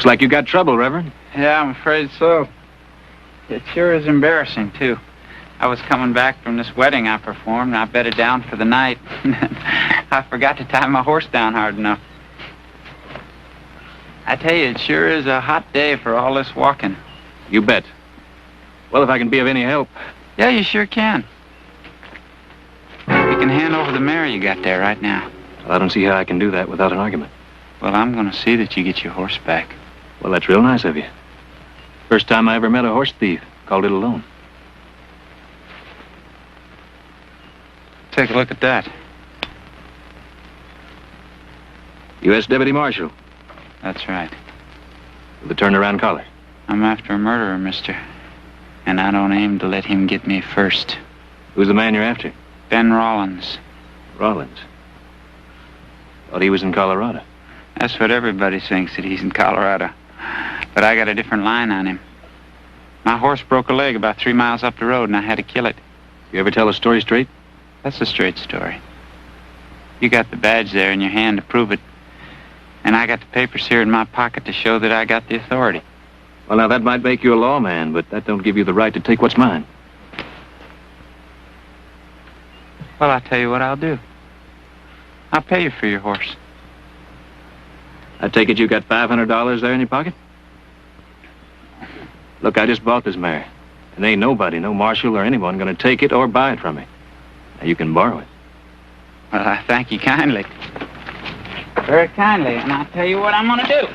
Looks like you got trouble, Reverend. Yeah, I'm afraid so. It sure is embarrassing, too. I was coming back from this wedding I performed, and I bedded down for the night. I forgot to tie my horse down hard enough. I tell you, it sure is a hot day for all this walking. You bet. Well, if I can be of any help. Yeah, you sure can. You can hand over the mare you got there right now. Well, I don't see how I can do that without an argument. Well, I'm going to see that you get your horse back. Well, that's real nice of you. First time I ever met a horse thief. Called it a loan. Take a look at that. U.S. Deputy Marshal. That's right. With a turnaround collar. I'm after a murderer, mister. And I don't aim to let him get me first. Who's the man you're after? Ben Rollins. Rollins. Thought he was in Colorado. That's what everybody thinks, that he's in Colorado. But I got a different line on him. My horse broke a leg about 3 miles up the road, and I had to kill it. You ever tell a story straight? That's a straight story. You got the badge there in your hand to prove it. And I got the papers here in my pocket to show that I got the authority. Well, now, that might make you a lawman, but that don't give you the right to take what's mine. Well, I'll tell you what I'll do. I'll pay you for your horse. I take it you got $500 there in your pocket? Look, I just bought this mare. And ain't nobody, no marshal or anyone, gonna take it or buy it from me. Now, you can borrow it. Well, I thank you kindly. Very kindly, and I'll tell you what I'm gonna do.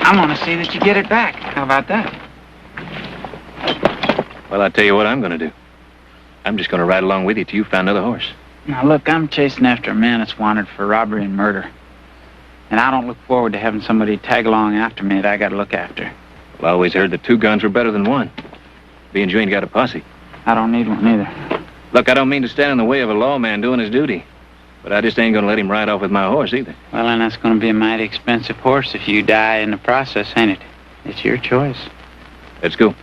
I'm gonna see that you get it back. How about that? Well, I'll tell you what I'm gonna do. I'm just gonna ride along with you till you find another horse. Now, look, I'm chasing after a man that's wanted for robbery and murder. And I don't look forward to having somebody tag along after me that I gotta look after. Well, I always heard that 2 guns were better than 1. Being you ain't got a posse. I don't need one either. Look, I don't mean to stand in the way of a lawman doing his duty. But I just ain't gonna let him ride off with my horse either. Well, and that's gonna be a mighty expensive horse if you die in the process, ain't it? It's your choice. Let's go.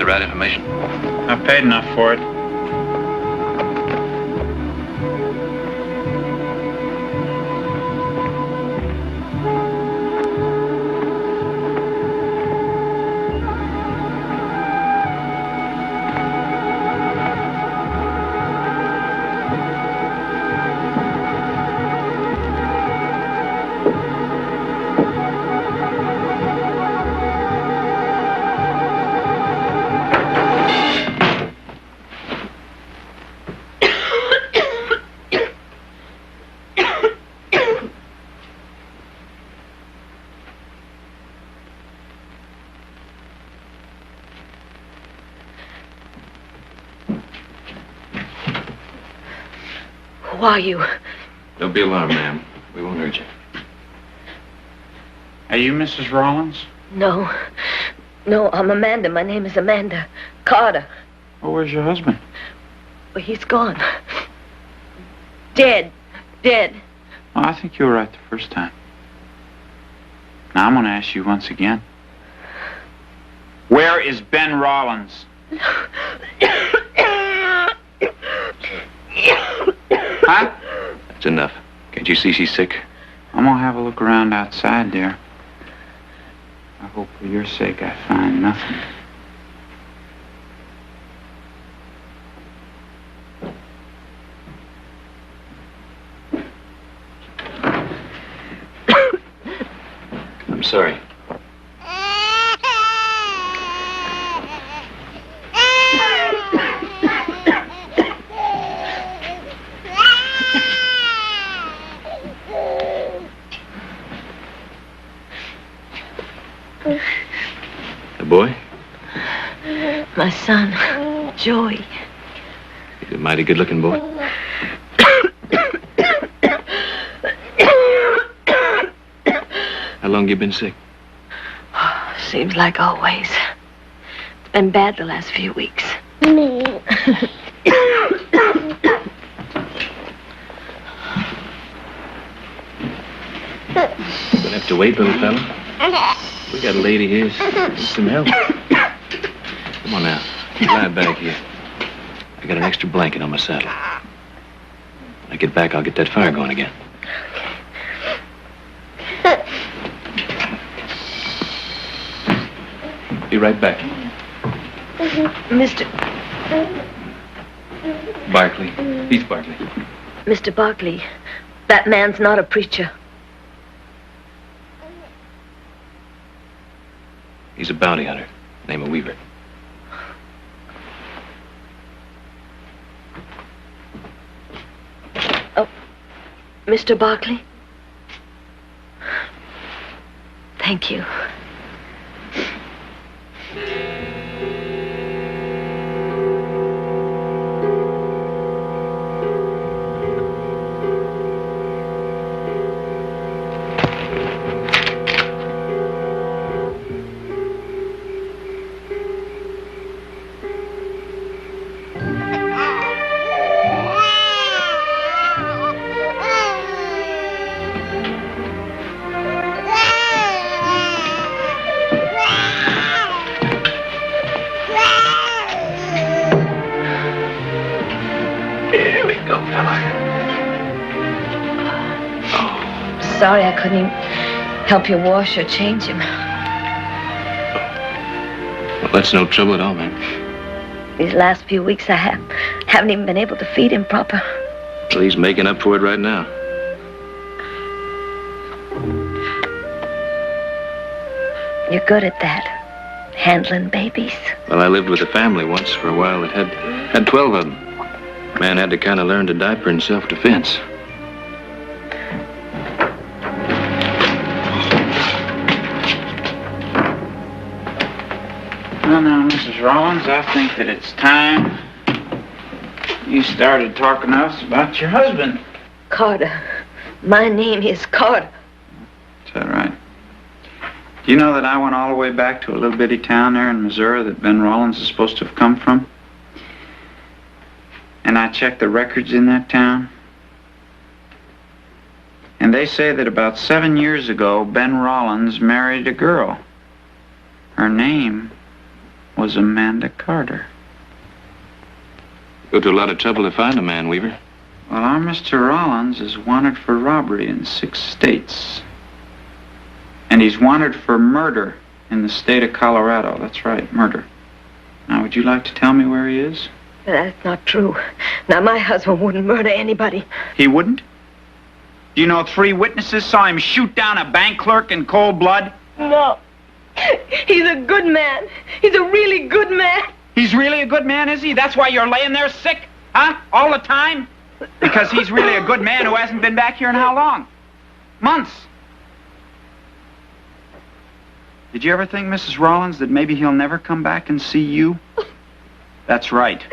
Right information. I paid enough for it. Who are you? Don't be alarmed, ma'am. We won't hurt you. Are you Mrs. Rollins? No. No, I'm Amanda. My name is Amanda Carter. Well, where's your husband? Well, he's gone. Dead. Dead. Well, I think you were right the first time. Now, I'm going to ask you once again. Where is Ben Rollins? Huh? That's enough. Can't you see she's sick? I'm going to have a look around outside there. I hope for your sake I find nothing. I'm sorry. The boy? My son, Joey. He's a mighty good-looking boy. How long you been sick? Seems like always. It's been bad the last few weeks. Gonna have to wait, little fella. We got a lady here. Need some help. Come on now. Lie back here. I got an extra blanket on my saddle. When I get back, I'll get that fire going again. Be right back. Mr. Barkley. Heath Barkley. Mr. Barkley, that man's not a preacher. He's a bounty hunter. Name of Weaver. Oh, Mr. Barkley? Thank you. Sorry I couldn't even help you wash or change him. Well, that's no trouble at all, man. These last few weeks I haven't even been able to feed him proper. Well, he's making up for it right now. You're good at that, handling babies. Well, I lived with a family once for a while that had 12 of them. Man had to kind of learn to diaper in self-defense. Well, now, Mrs. Rollins, I think that it's time you started talking to us about your husband. Carter. My name is Carter. Is that right? Do you know that I went all the way back to a little bitty town there in Missouri that Ben Rollins is supposed to have come from? And I checked the records in that town. And they say that about 7 years ago, Ben Rollins married a girl. Her name was Amanda Carter. Go to a lot of trouble to find a man, Weaver. Well, our Mr. Rollins is wanted for robbery in 6 states. And he's wanted for murder in the state of Colorado. That's right, murder. Now, would you like to tell me where he is? That's not true. Now, my husband wouldn't murder anybody. He wouldn't? Do you know 3 witnesses saw him shoot down a bank clerk in cold blood? No. He's a good man. He's a really good man. He's really a good man, is he? That's why you're laying there sick? Huh? All the time? Because he's really a good man who hasn't been back here in how long? Months. Did you ever think, Mrs. Rollins, that maybe he'll never come back and see you? That's right.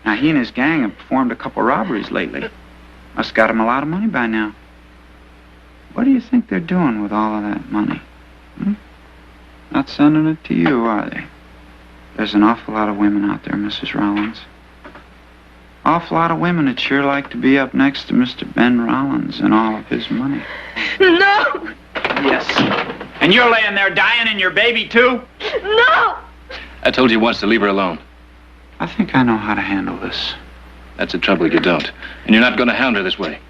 Now, he and his gang have performed a couple robberies lately. Must got him a lot of money by now. What do you think they're doing with all of that money? Not sending it to you, are they? There's an awful lot of women out there, Mrs. Rollins. Awful lot of women that sure like to be up next to Mr. Ben Rollins and all of his money. No! Yes. And you're laying there dying and your baby, too? No! I told you once to leave her alone. I think I know how to handle this. That's the trouble, you don't. And you're not going to hound her this way.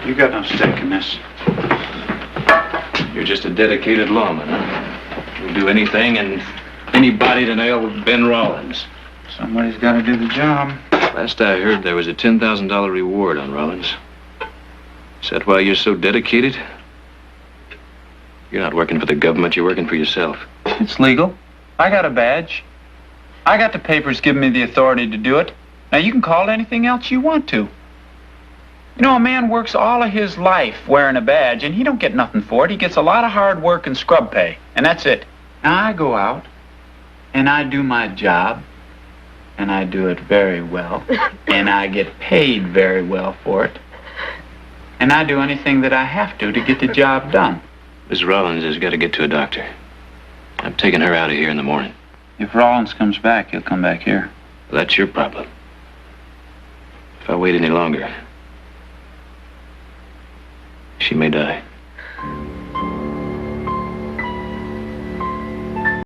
You got no stake in this. You're just a dedicated lawman, huh? You'll do anything and anybody to nail Ben Rollins. Somebody's got to do the job. Last I heard, there was a $10,000 reward on Rollins. Is that why you're so dedicated? You're not working for the government, you're working for yourself. It's legal. I got a badge. I got the papers giving me the authority to do it. Now, you can call it anything else you want to. You know, a man works all of his life wearing a badge, and he don't get nothing for it. He gets a lot of hard work and scrub pay, and that's it. Now, I go out, and I do my job, and I do it very well, and I get paid very well for it. And I do anything that I have to get the job done. Miss Rollins has got to get to a doctor. I'm taking her out of here in the morning. If Rollins comes back, he'll come back here. Well, that's your problem. If I wait any longer, she may die.